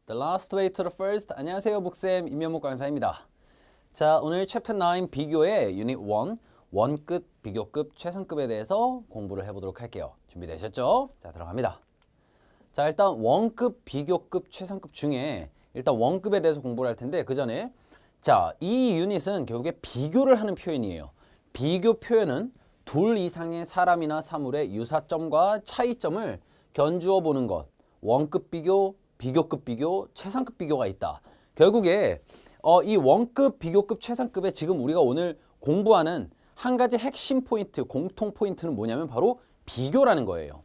The last way to the first. 안녕하세요, 복쌤 임현목 강사입니다. 자, 오늘 챕터 9 비교의 유닛 1 원급, 비교급, 최상급에 대해서 공부를 해보도록 할게요. 준비되셨죠? 자, 들어갑니다. 자, 일단 원급, 비교급, 최상급 중에 일단 원급에 대해서 공부를 할 텐데 그 전에 자, 이 유닛은 결국에 비교를 하는 표현이에요. 비교 표현은 둘 이상의 사람이나 사물의 유사점과 차이점을 견주어 보는 것. 원급 비교, 비교급 비교, 최상급 비교가 있다. 결국에 이 원급, 비교급, 최상급에 지금 우리가 오늘 공부하는 한 가지 핵심 포인트, 공통 포인트는 뭐냐면 바로 비교라는 거예요.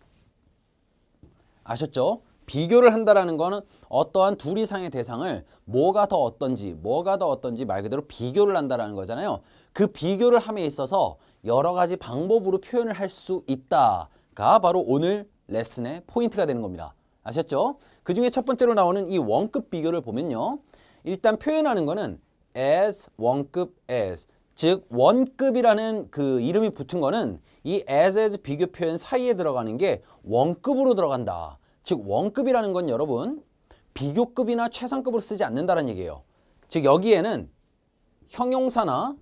아셨죠? 비교를 한다라는 거는 어떠한 둘 이상의 대상을 뭐가 더 어떤지 말 그대로 비교를 한다라는 거잖아요. 그 비교를 함에 있어서 여러 가지 방법으로 표현을 할 수 있다가 바로 오늘 레슨의 포인트가 되는 겁니다. 아셨죠? 그 중에 첫 번째로 나오는 이 원급 비교를 보면요. 일단 표현하는 거는 as, 원급, as. 즉 원급이라는 그 이름이 붙은 거는 이 as 비교 표현 사이에 들어가는 게 원급으로 들어간다. 즉 원급이라는 건 여러분 비교급이나 최상급으로 쓰지 않는다는 얘기예요. 즉 여기에는 형용사나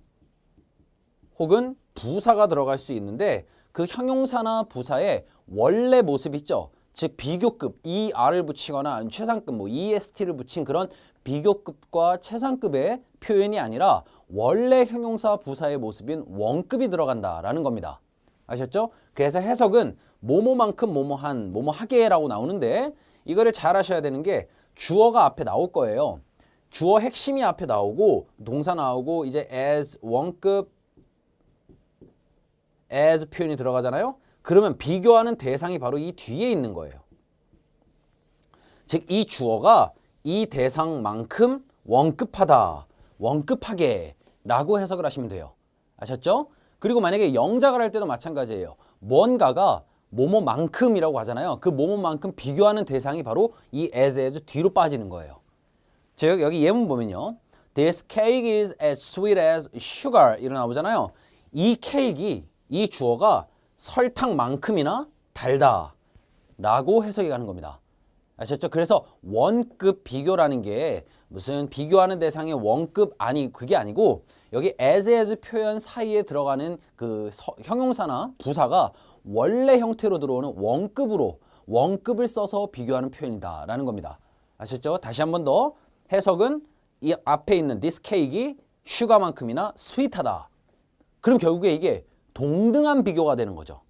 혹은 부사가 들어갈 수 있는데 그 형용사나 부사의 원래 모습 있죠. 즉 비교급, ER을 붙이거나 최상급, EST를 붙인 그런 비교급과 최상급의 표현이 아니라 원래 형용사 부사의 모습인 원급이 들어간다라는 겁니다. 아셨죠? 그래서 해석은 뭐뭐만큼 뭐뭐한, 뭐뭐하게라고 나오는데 이거를 잘 아셔야 되는 게 주어가 앞에 나올 거예요. 주어 핵심이 앞에 나오고 동사 나오고 이제 as 원급, as 표현이 들어가잖아요. 그러면 비교하는 대상이 바로 이 뒤에 있는 거예요. 즉 이 주어가 이 대상만큼 원급하다, 원급하게 라고 해석을 하시면 돼요. 아셨죠? 그리고 만약에 영작을 할 때도 마찬가지예요. 뭔가가 뭐뭐만큼이라고 하잖아요. 그 뭐뭐만큼 비교하는 대상이 바로 이 as 뒤로 빠지는 거예요. 즉 여기 예문 보면요. This cake is as sweet as sugar 이렇게 나오잖아요. 이 케이크, 이 주어가 설탕만큼이나 달다 라고 해석이 가는 겁니다. 아셨죠? 그래서 원급 비교라는 게 무슨 비교하는 대상의 원급 그게 아니고 여기 as 표현 사이에 들어가는 그 형용사나 부사가 원래 형태로 들어오는 원급을 써서 비교하는 표현이다 라는 겁니다. 아셨죠? 다시 한 번 더 해석은 이 앞에 있는 this cake이 슈가만큼이나 스윗하다. 그럼 결국에 이게 동등한 비교가 되는 거죠.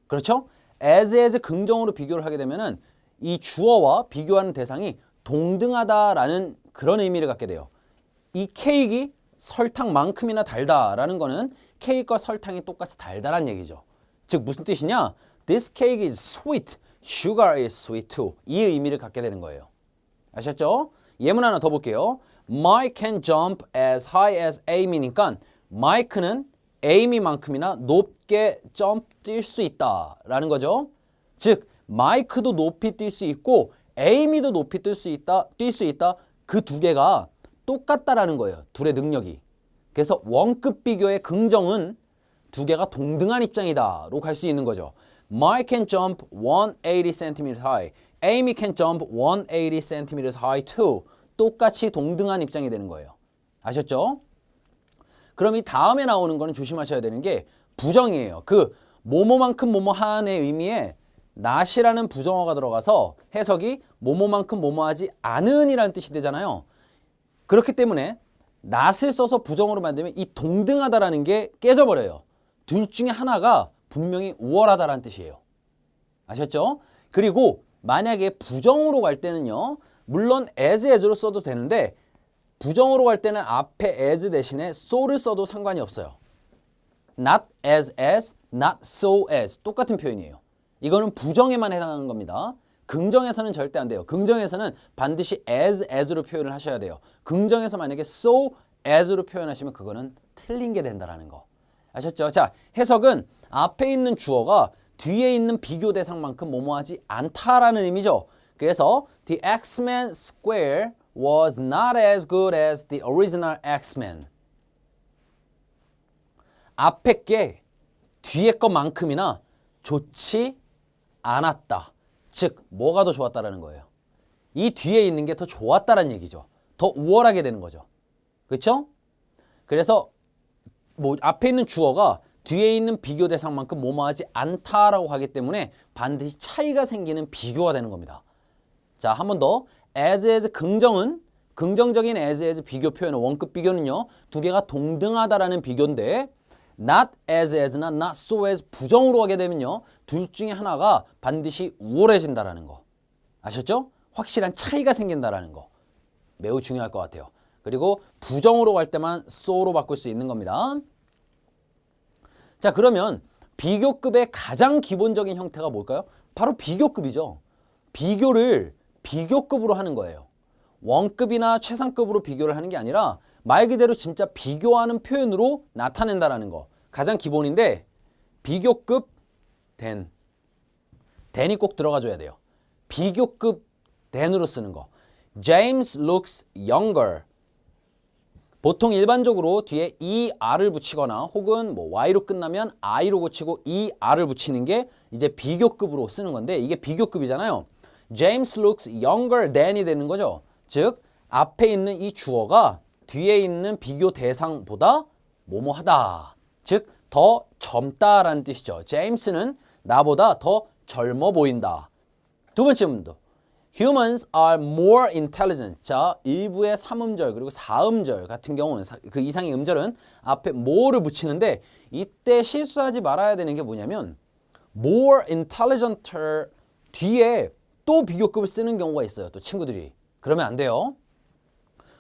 그렇죠? as 긍정으로 비교를 하게 되면은 이 주어와 비교하는 대상이 동등하다라는 그런 의미를 갖게 돼요. 이 케이크가 설탕만큼이나 달다라는 거는 케이크와 설탕이 똑같이 달달한 얘기죠. 즉 무슨 뜻이냐? This cake is sweet, sugar is sweet too. 이 의미를 갖게 되는 거예요. 아셨죠? 예문 하나 더 볼게요. Mike can jump as high as Amy니까 Mike는 Amy만큼이나 높게 뛸 수 있다라는 거죠. 즉 마이크도 높이 뛸 수 있고 에이미도 높이 뛸 수 있다. 그 두 개가 똑같다라는 거예요. 둘의 능력이. 그래서 원급 비교의 긍정은 두 개가 동등한 입장이다로 갈 수 있는 거죠. Mike can jump 180 cm high. Amy can jump 180 cm high too. 똑같이 동등한 입장이 되는 거예요. 아셨죠? 그럼 이 다음에 나오는 거는 조심하셔야 되는 게 부정이에요. 그 뭐뭐만큼 뭐뭐한의 의미에 not이라는 부정어가 들어가서 해석이 뭐뭐만큼 뭐뭐하지 않은 이라는 뜻이 되잖아요. 그렇기 때문에 not을 써서 부정어로 만들면 이 동등하다라는 게 깨져버려요. 둘 중에 하나가 분명히 우월하다라는 뜻이에요. 아셨죠? 그리고 만약에 부정어로 갈 때는요. 물론 as로 써도 되는데 부정어로 갈 때는 앞에 as 대신에 so를 써도 상관이 없어요. Not as, not so as 똑같은 표현이에요. 이거는 부정에만 해당하는 겁니다. 긍정에서는 절대 안 돼요. 긍정에서는 반드시 as로 표현을 하셔야 돼요. 긍정에서 만약에 so as로 표현하시면 그거는 틀린 게 된다는 거. 아셨죠? 자, 해석은 앞에 있는 주어가 뒤에 있는 비교 대상만큼 뭐뭐하지 않다라는 의미죠. 그래서 the X-Men square was not as good as the original X-Men. 앞에 게 뒤에 것만큼이나 좋지 않았다. 즉 뭐가 더 좋았다라는 거예요. 이 뒤에 있는 게 더 좋았다는 얘기죠. 더 우월하게 되는 거죠. 그렇죠? 그래서 뭐 앞에 있는 주어가 뒤에 있는 비교 대상만큼 뭐뭐하지 않다라고 하기 때문에 반드시 차이가 생기는 비교가 되는 겁니다. 자, 한 번 더. as 긍정은 긍정적인 as 비교 표현은 원급 비교는요. 두 개가 동등하다라는 비교인데 not as나 not so as 부정으로 하게 되면요. 둘 중에 하나가 반드시 우월해진다라는 거. 아셨죠? 확실한 차이가 생긴다라는 거. 매우 중요할 것 같아요. 그리고 부정으로 갈 때만 so로 바꿀 수 있는 겁니다. 자, 그러면 비교급의 가장 기본적인 형태가 뭘까요? 바로 비교급이죠. 비교를 비교급으로 하는 거예요. 원급이나 최상급으로 비교를 하는 게 아니라 말 그대로 진짜 비교하는 표현으로 나타낸다라는 거. 가장 기본인데 비교급 than이 꼭 들어가줘야 돼요. 비교급 than으로 쓰는 거. James looks younger. 보통 일반적으로 뒤에 ER을 붙이거나 혹은 뭐 Y로 끝나면 I로 고치고 ER을 붙이는 게 이제 비교급으로 쓰는 건데 이게 비교급이잖아요. James looks younger than이 되는 거죠. 즉 앞에 있는 이 주어가 뒤에 있는 비교 대상보다 뭐뭐하다. 즉 더 젊다라는 뜻이죠. James는 나보다 더 젊어 보인다. 두 번째 문도. Humans are more intelligent. 자, 일부의 3음절 그리고 4음절 같은 경우는 그 이상의 음절은 앞에 more를 붙이는데 이때 실수하지 말아야 되는 게 뭐냐면 more intelligent 뒤에 또 비교급을 쓰는 경우가 있어요. 또 친구들이. 그러면 안 돼요.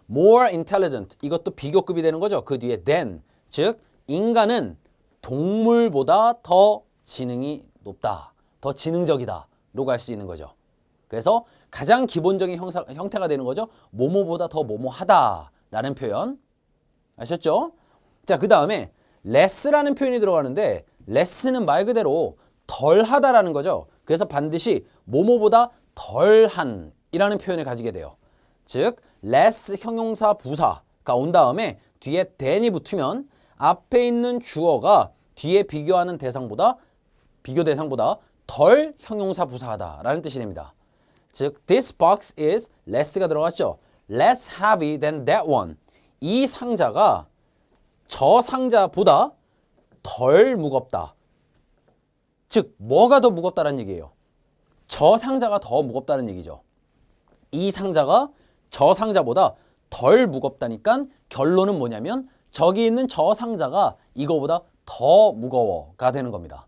more intelligent 이것도 비교급이 되는 거죠. 그 뒤에 than 즉 인간은 동물보다 더 지능이 높다. 더 지능적이다. 라고 할 수 있는 거죠. 그래서 가장 기본적인 형태가 되는 거죠. 뭐뭐보다 더 뭐뭐하다 라는 표현. 아셨죠? 자, 그 다음에 less라는 표현이 들어가는데 less는 말 그대로 덜하다라는 거죠. 그래서 반드시 뭐뭐보다 덜한 이라는 표현을 가지게 돼요. 즉 less 형용사 부사가 온 다음에 뒤에 than이 붙으면 앞에 있는 주어가 뒤에 비교하는 대상보다 비교 대상보다 덜 형용사 부사하다라는 뜻이 됩니다. 즉 this box is less가 들어갔죠. less heavy than that one. 이 상자가 저 상자보다 덜 무겁다. 즉 뭐가 더 무겁다는 얘기예요. 저 상자가 더 무겁다는 얘기죠. 이 상자가 저 상자보다 덜 무겁다니까 결론은 뭐냐면 저기 있는 저 상자가 이거보다 더 무거워가 되는 겁니다.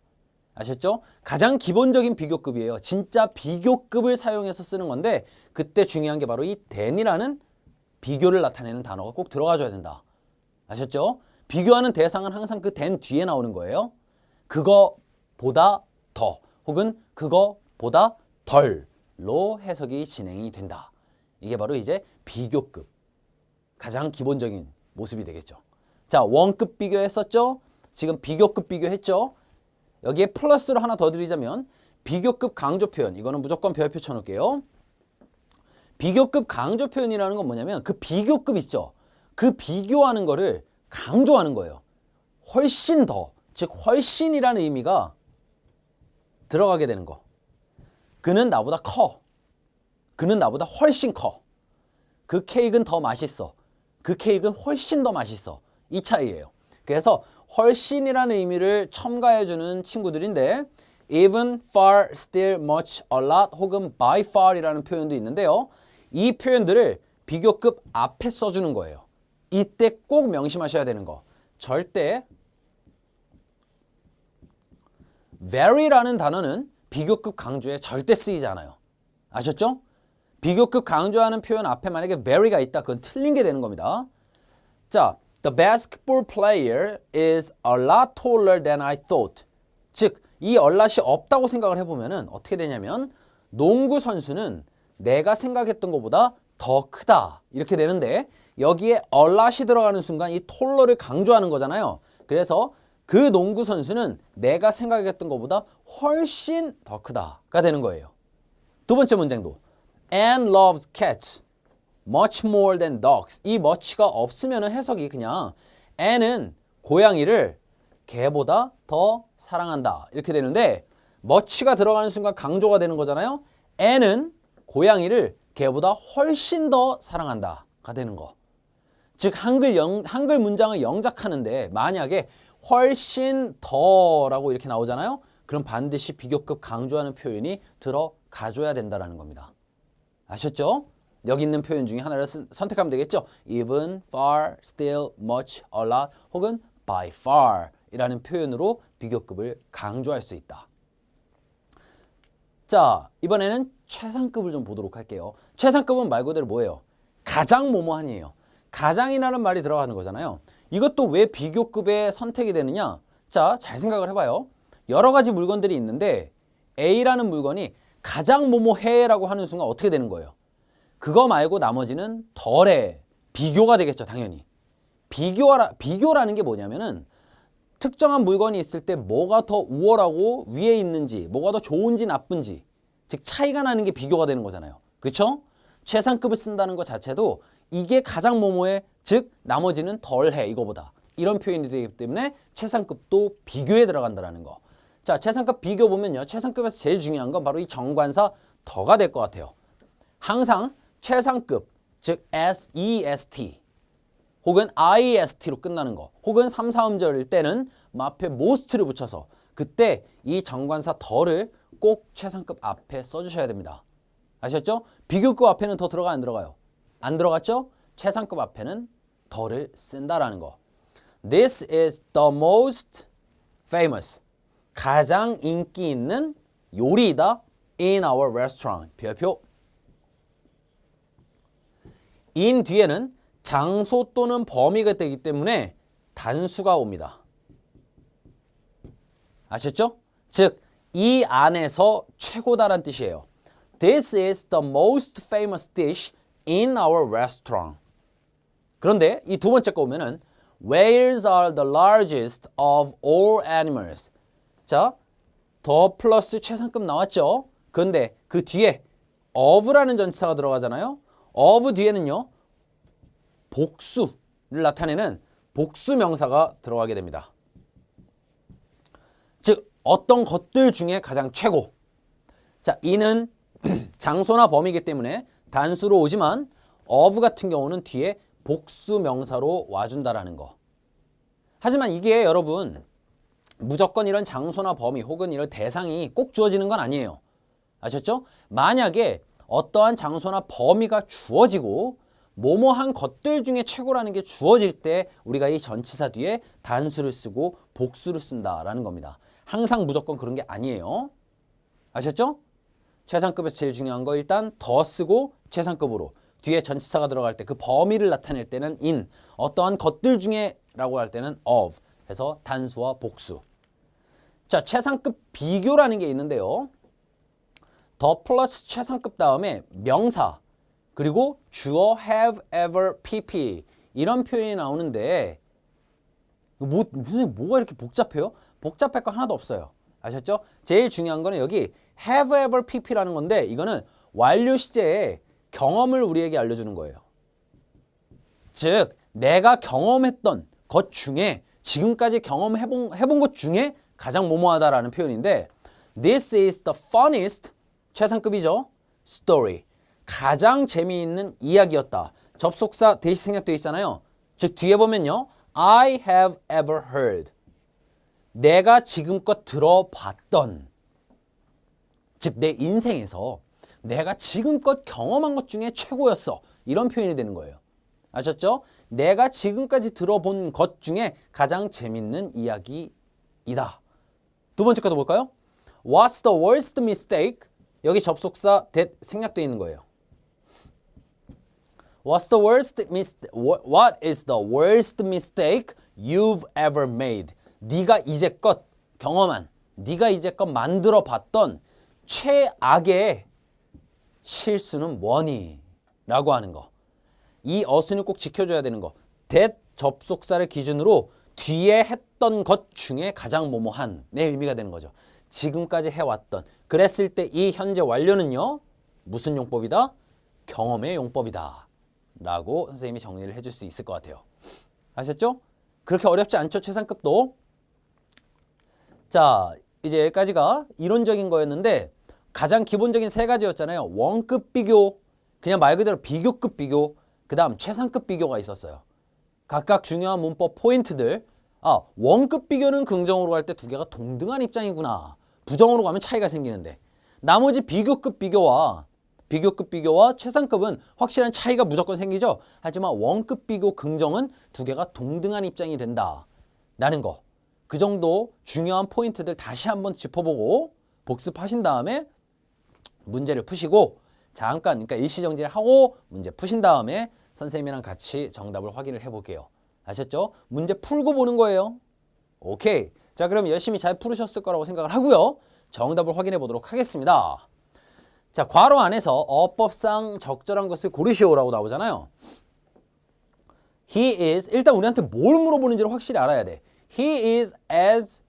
아셨죠? 가장 기본적인 비교급이에요. 진짜 비교급을 사용해서 쓰는 건데 그때 중요한 게 바로 이 than이라는 비교를 나타내는 단어가 꼭 들어가줘야 된다. 아셨죠? 비교하는 대상은 항상 그 than 뒤에 나오는 거예요. 그거보다 더 혹은 그거보다 덜로 해석이 진행이 된다. 이게 바로 이제 비교급. 가장 기본적인 모습이 되겠죠. 자, 원급 비교했었죠? 지금 비교급 비교했죠? 여기에 플러스로 하나 더 드리자면 비교급 강조 표현. 이거는 무조건 별표 쳐놓을게요. 비교급 강조 표현이라는 건 뭐냐면 그 비교급 있죠? 그 비교하는 거를 강조하는 거예요. 훨씬 더, 즉 훨씬이라는 의미가 들어가게 되는 거. 그는 나보다 커. 그는 나보다 훨씬 커. 그 케이크는 더 맛있어. 그 케이크는 훨씬 더 맛있어. 이 차이예요. 그래서 훨씬이라는 의미를 첨가해주는 친구들인데 even, far, still, much, a lot 혹은 by far이라는 표현도 있는데요. 이 표현들을 비교급 앞에 써주는 거예요. 이때 꼭 명심하셔야 되는 거. 절대 very라는 단어는 비교급 강조에 절대 쓰이지 않아요. 아셨죠? 비교급 강조하는 표현 앞에 만약에 very가 있다. 그건 틀린 게 되는 겁니다. 자, the basketball player is a lot taller than I thought. 즉, 이 a lot이 없다고 생각을 해보면 어떻게 되냐면 농구 선수는 내가 생각했던 것보다 더 크다. 이렇게 되는데 여기에 a lot이 들어가는 순간 이 톨러를 강조하는 거잖아요. 그래서 그 농구 선수는 내가 생각했던 것보다 훨씬 더 크다가 되는 거예요. 두 번째 문장도 Anne loves cats much more than dogs. 이 much가 없으면 해석이 그냥 Anne은 고양이를 개보다 더 사랑한다. 이렇게 되는데 much가 들어가는 순간 강조가 되는 거잖아요. Anne은 고양이를 걔보다 훨씬 더 사랑한다가 되는 거. 즉 한글 문장을 영작하는데 만약에 훨씬 더라고 이렇게 나오잖아요. 그럼 반드시 비교급 강조하는 표현이 들어가줘야 된다는 겁니다. 아셨죠? 여기 있는 표현 중에 하나를 선택하면 되겠죠. even, far, still, much, a lot 혹은 by far 이라는 표현으로 비교급을 강조할 수 있다. 자, 이번에는 최상급을 좀 보도록 할게요. 최상급은 말 그대로 뭐예요? 가장 뭐뭐한이에요. 가장이라는 말이 들어가는 거잖아요. 이것도 왜 비교급에 선택이 되느냐? 자, 잘 생각을 해봐요. 여러 가지 물건들이 있는데 A라는 물건이 가장 뭐뭐해라고 하는 순간 어떻게 되는 거예요? 그거 말고 나머지는 덜해. 비교가 되겠죠, 당연히. 비교라는 게 뭐냐면은 특정한 물건이 있을 때 뭐가 더 우월하고 위에 있는지, 뭐가 더 좋은지 나쁜지, 즉 차이가 나는 게 비교가 되는 거잖아요. 그렇죠? 최상급을 쓴다는 것 자체도 이게 가장 뭐뭐해, 즉 나머지는 덜해 이거보다. 이런 표현이 되기 때문에 최상급도 비교에 들어간다는 거. 자, 최상급 비교 보면요. 최상급에서 제일 중요한 건 바로 이 정관사 더가 될 것 같아요. 항상 최상급, 즉 SEST 혹은 IST로 끝나는 거, 혹은 3, 4음절일 때는 앞에 most를 붙여서 그때 이 정관사 더를 꼭 최상급 앞에 써주셔야 됩니다. 아셨죠? 비교급 앞에는 더 들어가 안 들어가요? 안 들어갔죠? 최상급 앞에는 더를 쓴다라는 거. This is the most famous. 가장 인기 있는 요리이다. In our restaurant. 별표. in 뒤에는 장소 또는 범위가 되기 때문에 단수가 옵니다. 아셨죠? 즉, 이 안에서 최고다란 뜻이에요. This is the most famous dish in our restaurant. 그런데 이 두 번째 거 보면은 Whales are the largest of all animals. 자, 더 플러스 최상급 나왔죠? 그런데 그 뒤에 of라는 전치사가 들어가잖아요. of 뒤에는요. 복수를 나타내는 복수 명사가 들어가게 됩니다. 즉 어떤 것들 중에 가장 최고. 자, 이는 장소나 범위이기 때문에 단수로 오지만 of 같은 경우는 뒤에 복수 명사로 와준다라는 거. 하지만 이게 여러분 무조건 이런 장소나 범위 혹은 이런 대상이 꼭 주어지는 건 아니에요. 아셨죠? 만약에 어떠한 장소나 범위가 주어지고 뭐뭐한 것들 중에 최고라는 게 주어질 때 우리가 이 전치사 뒤에 단수를 쓰고 복수를 쓴다라는 겁니다. 항상 무조건 그런 게 아니에요. 아셨죠? 최상급에서 제일 중요한 거 일단 더 쓰고 최상급으로 뒤에 전치사가 들어갈 때 그 범위를 나타낼 때는 in, 어떠한 것들 중에 라고 할 때는 of 해서 단수와 복수. 자, 최상급 비교라는 게 있는데요. 더 플러스 최상급 다음에 명사 그리고 주어 have, ever, pp 이런 표현이 나오는데 무슨 뭐가 이렇게 복잡해요? 복잡할 거 하나도 없어요. 아셨죠? 제일 중요한 거는 여기 have, ever, pp라는 건데 이거는 완료 시제의 경험을 우리에게 알려주는 거예요. 즉 내가 경험했던 것 중에 지금까지 경험해본 것 중에 가장 뭐뭐하다라는 표현인데 This is the funniest 최상급이죠. story 가장 재미있는 이야기였다. 접속사 대시 생략되어 있잖아요. 즉 뒤에 보면요. I have ever heard. 내가 지금껏 들어봤던 즉 내 인생에서 내가 지금껏 경험한 것 중에 최고였어. 이런 표현이 되는 거예요. 아셨죠? 내가 지금까지 들어본 것 중에 가장 재밌는 이야기이다. 두 번째 것도 볼까요? What's the worst mistake? 여기 접속사 that 생략되어 있는 거예요. What is the worst mistake you've ever made? 네가 이제껏 경험한, 네가 이제껏 만들어 봤던 최악의 실수는 뭐니? 라고 하는 거. 이 어순을 꼭 지켜줘야 되는 거. that 접속사를 기준으로 뒤에 했던 것 중에 가장 뭐뭐한 내 의미가 되는 거죠. 지금까지 해왔던. 그랬을 때 이 현재 완료는요. 무슨 용법이다? 경험의 용법이다. 라고 선생님이 정리를 해줄 수 있을 것 같아요. 아셨죠? 그렇게 어렵지 않죠? 최상급도. 자, 이제 여기까지가 이론적인 거였는데 가장 기본적인 세 가지였잖아요. 원급 비교, 그냥 말 그대로 비교급 비교, 그 다음 최상급 비교가 있었어요. 각각 중요한 문법 포인트들. 원급 비교는 긍정으로 갈 때 두 개가 동등한 입장이구나. 부정으로 가면 차이가 생기는데 나머지 비교급 비교와 최상급은 확실한 차이가 무조건 생기죠. 하지만 원급 비교 긍정은 두 개가 동등한 입장이 된다 라는 거. 그 정도 중요한 포인트들 다시 한번 짚어보고 복습하신 다음에 문제를 푸시고 잠깐 그러니까 일시정지를 하고 문제 푸신 다음에 선생님이랑 같이 정답을 확인을 해볼게요. 아셨죠? 문제 풀고 보는 거예요. 오케이. 자, 그럼 열심히 잘 풀으셨을 거라고 생각을 하고요. 정답을 확인해 보도록 하겠습니다. 자, 괄호 안에서 어법상 적절한 것을 고르시오라고 나오잖아요. He is, 일단 우리한테 뭘 물어보는지를 확실히 알아야 돼. He is as,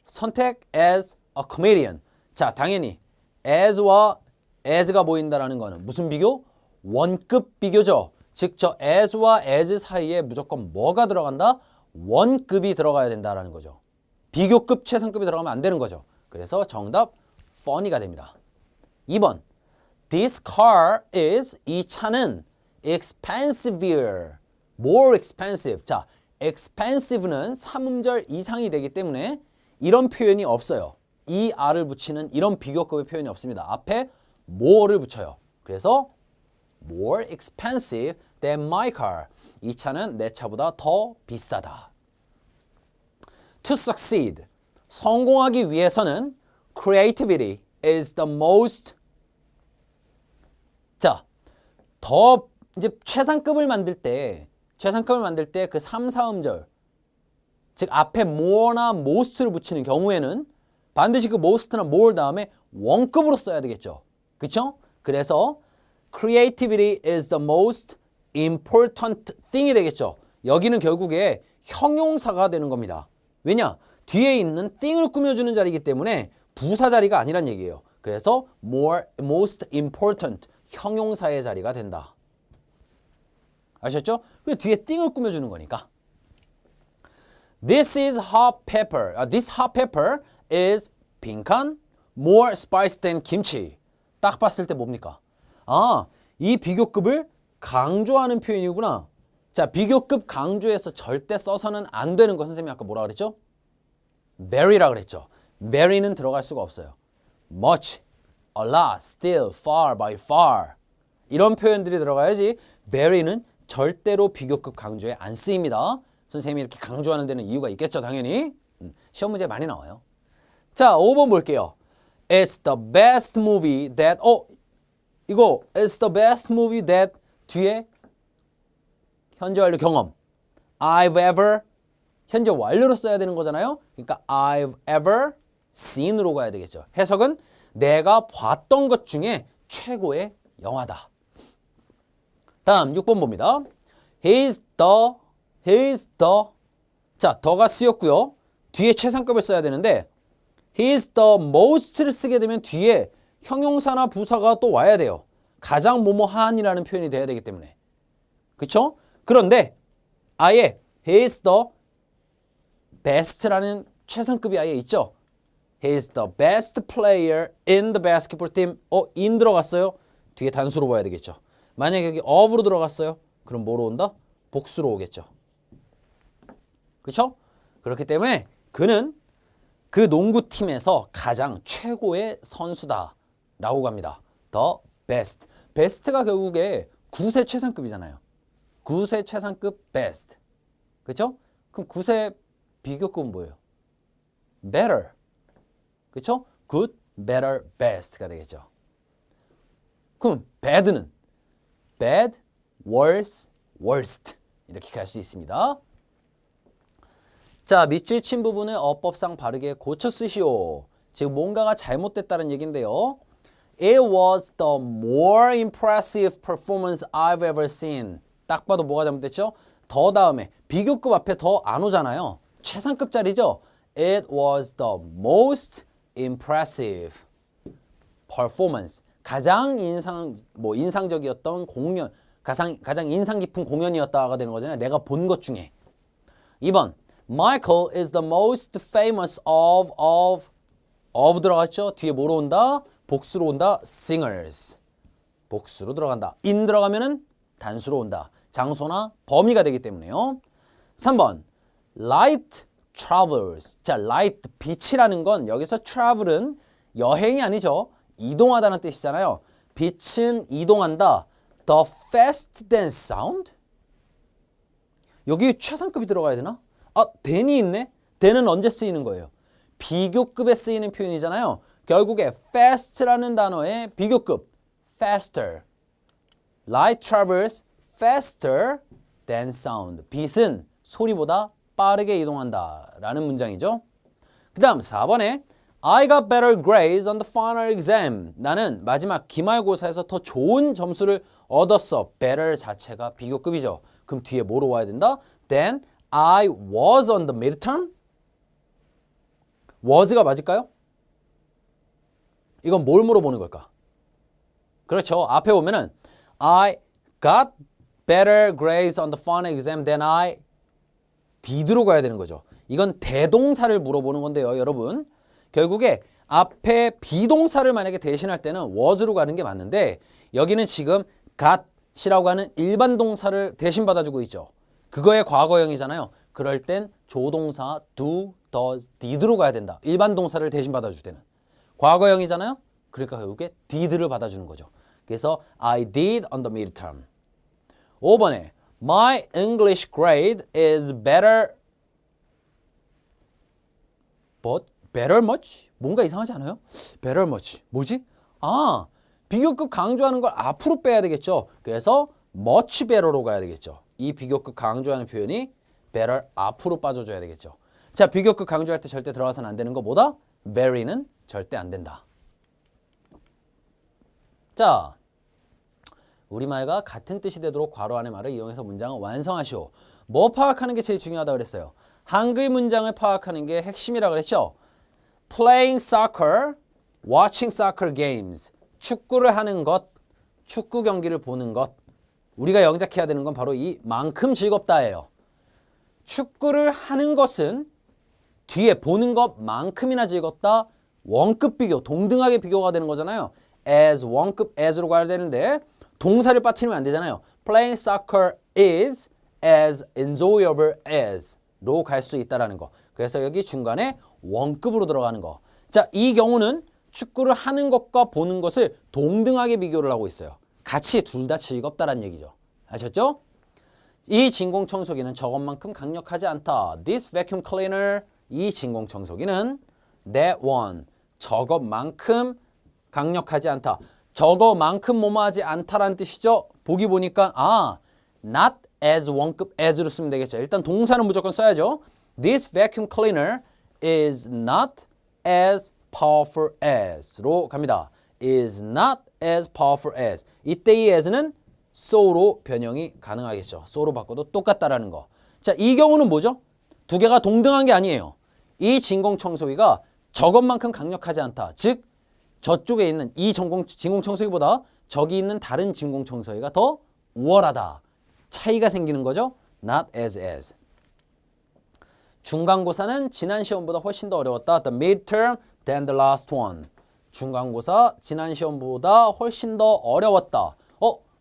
선택 as a comedian. 자, 당연히 as와 as가 보인다라는 거는 무슨 비교? 원급 비교죠. 즉, 저 as와 as 사이에 무조건 뭐가 들어간다? 원급이 들어가야 된다라는 거죠. 비교급, 최상급이 들어가면 안 되는 거죠. 그래서 정답 funny가 됩니다. 2번. This car is, 이 차는 expensiver, more expensive. 자, expensive는 3음절 이상이 되기 때문에 이런 표현이 없어요. 이 r을 붙이는 이런 비교급의 표현이 없습니다. 앞에 more를 붙여요. 그래서 more expensive than my car. 이 차는 내 차보다 더 비싸다. To succeed, 성공하기 위해서는 creativity is the most. 자, 더 이제 최상급을 만들 때 그 3, 4음절, 즉 앞에 more나 most를 붙이는 경우에는 반드시 그 most나 more 다음에 원급으로 써야 되겠죠. 그렇죠? 그래서 creativity is the most important thing이 되겠죠. 여기는 결국에 형용사가 되는 겁니다. 왜냐? 뒤에 있는 thing을 꾸며주는 자리이기 때문에 부사 자리가 아니란 얘기예요. 그래서 most important, 형용사의 자리가 된다. 아셨죠? 그 뒤에 thing을 꾸며주는 거니까. This is hot pepper. This hot pepper is 빈칸 more spicy than kimchi. 딱 봤을 때 뭡니까? 이 비교급을 강조하는 표현이구나. 자, 비교급 강조해서 절대 써서는 안 되는 거 선생님이 아까 뭐라 그랬죠? very라 그랬죠. very는 들어갈 수가 없어요. much, a lot, still, far, by far 이런 표현들이 들어가야지 very는 절대로 비교급 강조에 안 쓰입니다. 선생님이 이렇게 강조하는 데는 이유가 있겠죠, 당연히. 시험 문제 많이 나와요. 자, 5번 볼게요. It's the best movie that, 이거 It's the best movie that 뒤에 현재 완료 경험 I've ever, 현재 완료로 써야 되는 거잖아요. 그러니까 I've ever seen으로 가야 되겠죠. 해석은 내가 봤던 것 중에 최고의 영화다. 다음 6번 봅니다. He's the 자, 더가 쓰였고요. 뒤에 최상급을 써야 되는데 He's the most를 쓰게 되면 뒤에 형용사나 부사가 또 와야 돼요. 가장 뭐뭐한이라는 표현이 돼야 되기 때문에. 그쵸? 그런데 아예 He's the best라는 최상급이 아예 있죠. He's the best player in the basketball team. in 들어갔어요. 뒤에 단수로 봐야 되겠죠. 만약에 여기 of로 들어갔어요. 그럼 뭐로 온다? 복수로 오겠죠. 그쵸? 그렇기 때문에 그는 그 농구팀에서 가장 최고의 선수다 라고 합니다. The best. best가 결국에 9세 최상급이잖아요. 9세 최상급 best. 그쵸? 그럼 9세 비교급은 뭐예요? better. 그쵸? good, better, best가 되겠죠. 그럼 bad는 bad, worse, worst 이렇게 갈 수 있습니다. 자, 밑줄 친 부분을 어법상 바르게 고쳐 쓰시오. 즉 뭔가가 잘못됐다는 얘기인데요. It was the more impressive performance I've ever seen. 딱 봐도 뭐가 잘못됐죠? 더 다음에 비교급 앞에 더 안 오잖아요. 최상급짜리죠. It was the most impressive performance. 가장 인상적이었던 공연, 가장 인상 깊은 공연이었다가 되는 거잖아요. 내가 본 것 중에. 2번. Michael is the most famous of 들어갔죠? 뒤에 뭐로 온다? 복수로 온다? Singers. 복수로 들어간다. in 들어가면은 단수로 온다. 장소나 범위가 되기 때문에요. 3번 light travels. 자, light 빛이라는 건 여기서 travel은 여행이 아니죠. 이동하다는 뜻이잖아요. 빛은 이동한다. The fast than sound? 여기 최상급이 들어가야 되나? 아, than이 있네. than은 언제 쓰이는 거예요? 비교급에 쓰이는 표현이잖아요. 결국에 fast라는 단어의 비교급 faster. Light travels faster than sound. 빛은 소리보다 빠르게 이동한다 라는 문장이죠. 그 다음 4번에 I got better grades on the final exam. 나는 마지막 기말고사에서 더 좋은 점수를 얻었어. better 자체가 비교급이죠. 그럼 뒤에 뭐로 와야 된다? Then I was on the midterm. was가 맞을까요? 이건 뭘 물어보는 걸까? 그렇죠. 앞에 보면은 I got better grades on the final exam than I did로 가야 되는 거죠. 이건 대동사를 물어보는 건데요, 여러분. 결국에 앞에 비동사를 만약에 대신할 때는 was로 가는 게 맞는데 여기는 지금 got이라고 하는 일반 동사를 대신 받아주고 있죠. 그거의 과거형이잖아요. 그럴 땐 조동사 do, does, did로 가야 된다. 일반 동사를 대신 받아줄 때는. 과거형이잖아요. 그러니까 결국에 did를 받아주는 거죠. 그래서 I did on the midterm. 5번에 My English grade is better but better much? 뭔가 이상하지 않아요? better much. 뭐지? 아, 비교급 강조하는 걸 앞으로 빼야 되겠죠. 그래서 much better로 가야 되겠죠. 이 비교급 강조하는 표현이 better 앞으로 빠져줘야 되겠죠. 자, 비교급 강조할 때 절대 들어가서는 안 되는 거 뭐다? very는 절대 안 된다. 자, 우리말과 같은 뜻이 되도록 괄호 안의 말을 이용해서 문장을 완성하시오. 뭐 파악하는 게 제일 중요하다고 그랬어요? 한글 문장을 파악하는 게 핵심이라고 그랬죠? Playing soccer, watching soccer games. 축구를 하는 것, 축구 경기를 보는 것. 우리가 영작해야 되는 건 바로 이 만큼 즐겁다예요. 축구를 하는 것은 뒤에 보는 것만큼이나 즐겁다. 원급 비교, 동등하게 비교가 되는 거잖아요. as, 원급 as로 가야 되는데 동사를 빠뜨리면 안 되잖아요. Playing soccer is as enjoyable as로 갈 수 있다라는 거. 그래서 여기 중간에 원급으로 들어가는 거. 자, 이 경우는 축구를 하는 것과 보는 것을 동등하게 비교를 하고 있어요. 같이 둘 다 즐겁다라는 얘기죠. 아셨죠? 이 진공청소기는 저것만큼 강력하지 않다. This vacuum cleaner, 이 진공청소기는 that one, 저것만큼 강력하지 않다. 저거만큼 뭐뭐하지 않다라는 뜻이죠. 보기 보니까 not as 원급 as로 쓰면 되겠죠. 일단 동사는 무조건 써야죠. This vacuum cleaner is not as powerful as로 갑니다. is not as powerful as. 이때 이 as는 so로 변형이 가능하겠죠. so로 바꿔도 똑같다라는 거. 자, 이 경우는 뭐죠? 두 개가 동등한 게 아니에요. 이 진공청소기가 저것만큼 강력하지 않다. 즉 저쪽에 있는 이 진공청소기보다 저기 있는 다른 진공청소기가 더 우월하다. 차이가 생기는 거죠. Not as. 중간고사는 지난 시험보다 훨씬 더 어려웠다. The midterm than the last one. 중간고사 지난 시험보다 훨씬 더 어려웠다.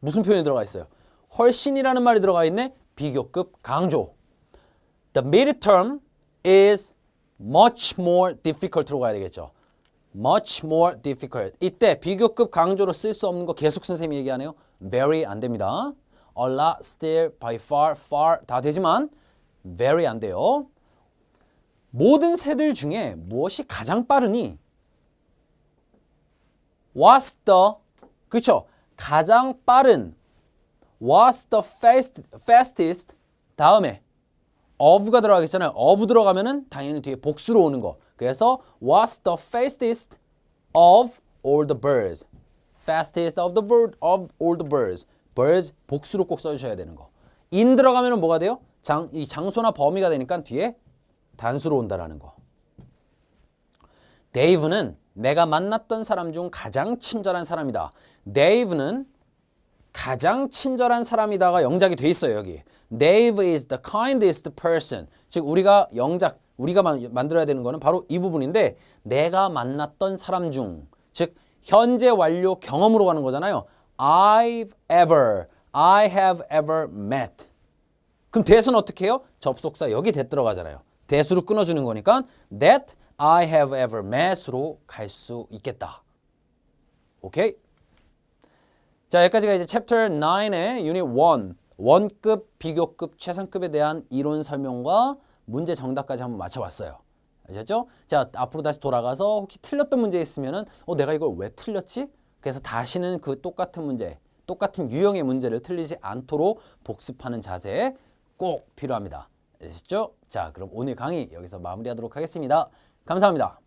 무슨 표현이 들어가 있어요? 훨씬이라는 말이 들어가 있네. 비교급 강조. The midterm is much more difficult로 가야 되겠죠. much more difficult. 이때 비교급 강조로 쓸 수 없는 거 계속 선생님이 얘기하네요. very 안 됩니다. a lot, still, by far, far 다 되지만 very 안 돼요. 모든 새들 중에 무엇이 가장 빠르니? What's the, 그렇죠? 가장 빠른 What's the fastest 다음에 of가 들어가겠잖아요. of 들어가면은 당연히 뒤에 복수로 오는 거. 그래서 What's the fastest of all the birds? Fastest of all the birds. birds 복수로 꼭 써주셔야 되는 거. in 들어가면은 뭐가 돼요? 이 장소나 범위가 되니까 뒤에 단수로 온다라는 거. 데이브는 내가 만났던 사람 중 가장 친절한 사람이다. 데이브는 가장 친절한 사람이다가 영작이 돼 있어요, 여기. Dave is the kindest person. 즉 우리가 만들어야 되는 거는 바로 이 부분인데 내가 만났던 사람 중, 즉 현재 완료 경험으로 가는 거잖아요. I have ever met. 그럼 that은 어떻게 해요? 접속사 여기 that 들어가잖아요. that으로 끊어주는 거니까 that I have ever met으로 갈 수 있겠다. 오케이? 자, 여기까지가 이제 챕터 9의 유닛 1 원급, 비교급, 최상급에 대한 이론 설명과 문제 정답까지 한번 맞춰봤어요. 아셨죠? 자, 앞으로 다시 돌아가서 혹시 틀렸던 문제 있으면은 내가 이걸 왜 틀렸지? 그래서 다시는 그 똑같은 문제, 똑같은 유형의 문제를 틀리지 않도록 복습하는 자세 꼭 필요합니다. 아셨죠? 자, 그럼 오늘 강의 여기서 마무리하도록 하겠습니다. 감사합니다.